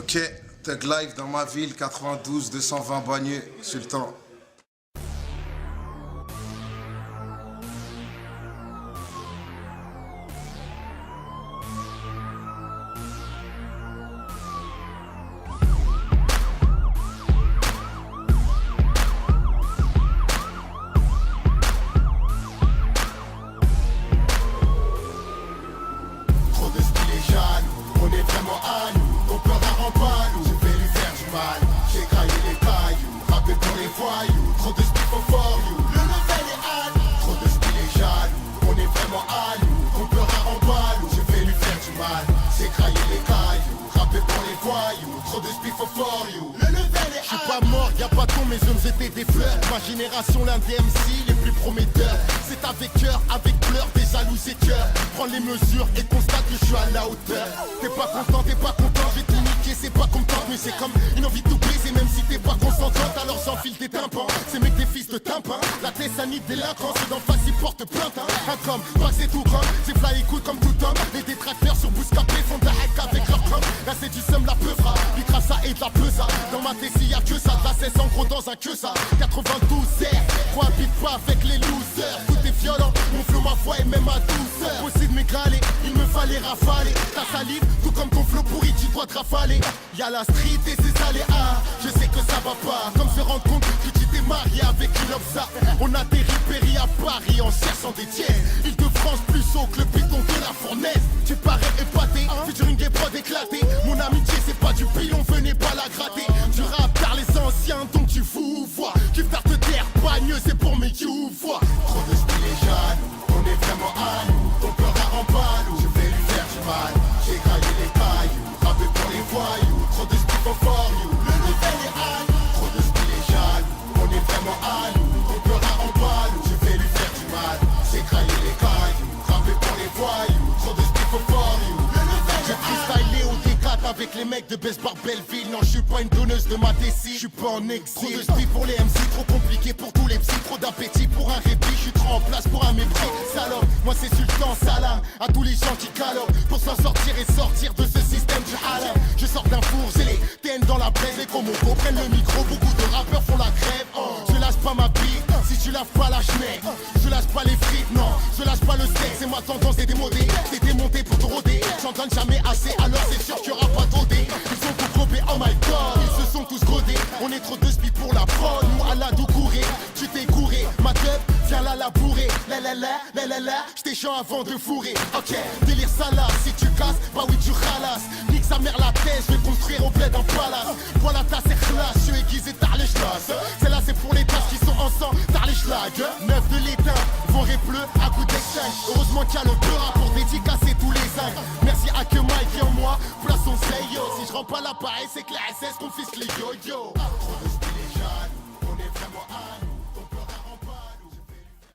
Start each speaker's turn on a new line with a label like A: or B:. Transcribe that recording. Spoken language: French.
A: Ok, Thug Life dans ma ville, 92 220 Bagneux, Sultan.
B: Trop de style et jaloux, on est vraiment à nous. Ton peur la rend pas nous, je vais lui faire du mal. J'ai craillé les cailloux, rappé pour les voyous. Trop de style for you, le level est à nous. Trop de style et jaloux, on est vraiment à nous. Ton peur la rend pas nous, je vais lui faire du mal. J'ai craillé les cailloux, rappé pour les voyous. Trop de style for you, le level est à nous. Je suis pas mort, y'a pas ton, mes hommes étaient des fleurs. Ma génération, l'un des MC les plus prometteurs. C'est avec cœur, avec pleurs, des jaloux et cœurs. Prends les mesures et constate que je suis à la hauteur. T'es pas content, j'ai tout niqué, c'est pas content. Mais c'est comme une envie de tout briser, même si t'es pas consentante. Alors j'enfile tes tympans, c'est mec des fils de tympans. La tessanite délinquant, c'est d'en face, ils portent plainte. Un com, pas que c'est tout grand, c'est fly écoute comme tout homme. Les détracteurs sur Bouscapé font de la hack avec leur com. Là c'est du seum, la peuvra, ça et de la pesa. Dans ma tessie y'a que ça, de la cesse en gros dans un que ça. 92 R, cohabite pas avec les losers. Tout est violent, mon flow, ma voix et même ma douceur. Possible m'égaler, il me fallait rafaler. Ta salive, tout comme ton flow pourri, tu dois te rafaler. Y'a la street et ses aléas, je sais que ça va pas. Comme se rendre compte que tu t'es marié avec une obsa. On a des ripéries à Paris en cherchant des tiers. Ils de France plus haut que le béton de la fournaise. Tu parais épaté, featuring des prods éclatés. Mon amitié c'est pas du pilon, venez pas la gratter. Du rap par les anciens, donc tu vous vois. Tu faire te taire, bagneux, c'est pour mes you vois. Trop de style et jaloux, on est vraiment à nous. Ton peur la rend pas nous, je vais lui faire du mal. J'ai craillé les cailloux, rappé pour les voyous. Trop de style for you, le level est à nous. Trop de style et jaloux, on est vraiment à nous. Ton peur la rend pas nous, je vais lui faire du mal. J'ai craillé les cailloux, rappé pour les voyous. Trop de style for you, le level est à nous. J'ai freestylé au D4 avec les mecs de Besbar Belleville. Non, je suis pas une donneuse de ma tessie, je suis pas en exil. Trop de style pour les MC, trop compliqué pour tous les psys. Trop d'appétit pour un répit, je suis trop en place pour un mépris. Salope, moi c'est Sultan Salam. À tous les gens qui calopent pour s'en sortir et sortir de ce système du halam. Je sors d'un four, j'ai les TN dans la braise. Les gros mots prennent le micro, beaucoup de rappeurs font la grève. Je lâche pas ma bite, si tu laves pas la schneck. Je lâche pas les frites, non, je lâche pas le steak. C'est ma tendance, c'est démodé, c'est démonté pour te rôder. J'en donne jamais assez, alors c'est sûr qu'il y aura pas trop dé. Ils sont tous gropés, oh my god, ils se sont tous godés. On est trop de speed pour la prod, nous à la doucourée. Tu t'es gouré, ma teub, viens la labourer. La, j't'ai chaud avant de fourrer. Ok, délire salace, si tu casses, bah oui tu ralasses. Nique sa mère la tête, je vais construire au bled un palace. Voilà ta serre classe, je suis aiguisé tard les schlasses. Celle-là c'est pour les tasses qui sont ensemble, tard les schlags. Neuf de l'étain, vent et bleu, à coup d'exchange. Heureusement qu'il y a le beurre pour dédicacer tous les zincs. Merci à que Mike et en moi, place on say yo. Si je rends pas l'appareil, c'est que la SS confisque les yo-yo.